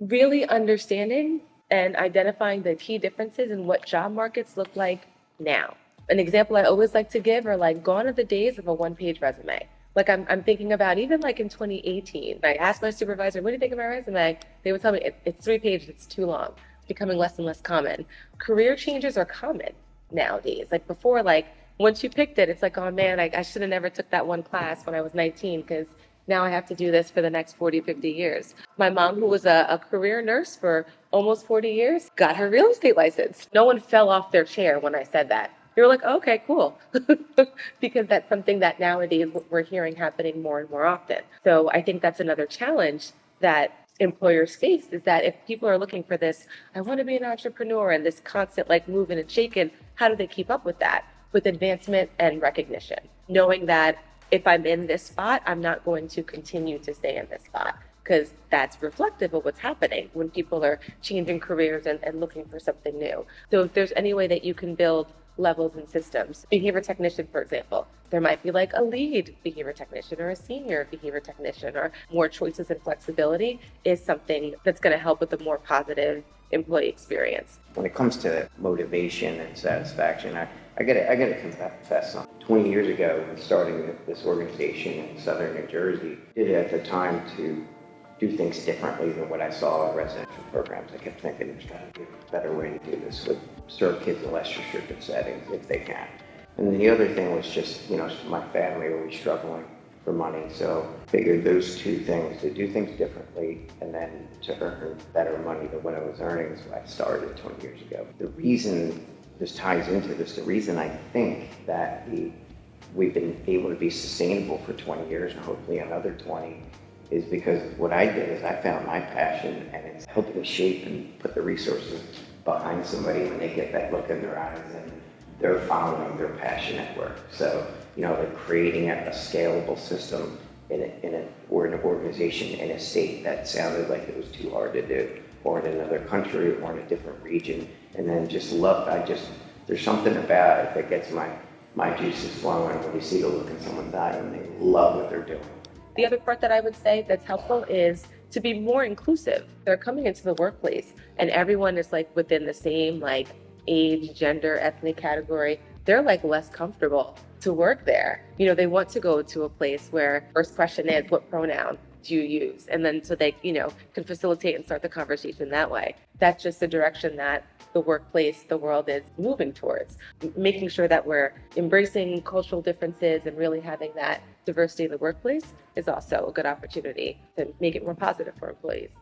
Really understanding and identifying the key differences in what job markets look like now. An example I always like to give are like gone are the days of a one-page resume. Like I'm thinking about even like in 2018, I asked my supervisor, what do you think of my resume? They would tell me it's 3 pages, it's too long. It's becoming less and less common. Career changes are common nowadays. Like before, like once you picked it, it's like, oh man, I should have never took that one class when I was 19 because now I have to do this for the next 40, 50 years. My mom, who was a career nurse for almost 40 years, got her real estate license. No one fell off their chair when I said that. They were like, oh, okay, cool. Because that's something that nowadays we're hearing happening more and more often. So I think that's another challenge that employers face is that if people are looking for this, I want to be an entrepreneur and this constant like moving and shaking, how do they keep up with that? With advancement and recognition, knowing that if I'm in this spot, I'm not going to continue to stay in this spot because that's reflective of what's happening when people are changing careers and looking for something new. So if there's any way that you can build levels and systems, behavior technician, for example, there might be like a lead behavior technician or a senior behavior technician, or more choices and flexibility is something that's going to help with a more positive employee experience. When it comes to motivation and satisfaction, I gotta confess something. 20 years ago, when starting this organization in southern New Jersey, did it at the time to do things differently than what I saw in residential programs. I kept thinking there's got to be a better way to do this, with serve kids in less restrictive settings if they can. And then the other thing was just, my family were struggling for money, so figured those two things, to do things differently and then to earn better money than what I was earning, is why I started 20 years ago. The reason this ties into this, the reason I think that we've been able to be sustainable for 20 years and hopefully another 20 is because what I did is I found my passion, and it's helping shape and put the resources behind somebody when they get that look in their eyes and they're following their passion at work. So, they're creating a scalable system in an organization in a state that sounded like it was too hard to do, or in another country, or in a different region, and then there's something about it that gets my juices flowing when you see the look in someone's eye and they love what they're doing. The other part that I would say that's helpful is to be more inclusive. They're coming into the workplace and everyone is like within the same like age, gender, ethnic category. They're like less comfortable to work there. They want to go to a place where first question is, what pronoun do you use? And then so they, can facilitate and start the conversation that way. That's just the direction that the workplace, the world is moving towards. Making sure that we're embracing cultural differences and really having that diversity in the workplace is also a good opportunity to make it more positive for employees.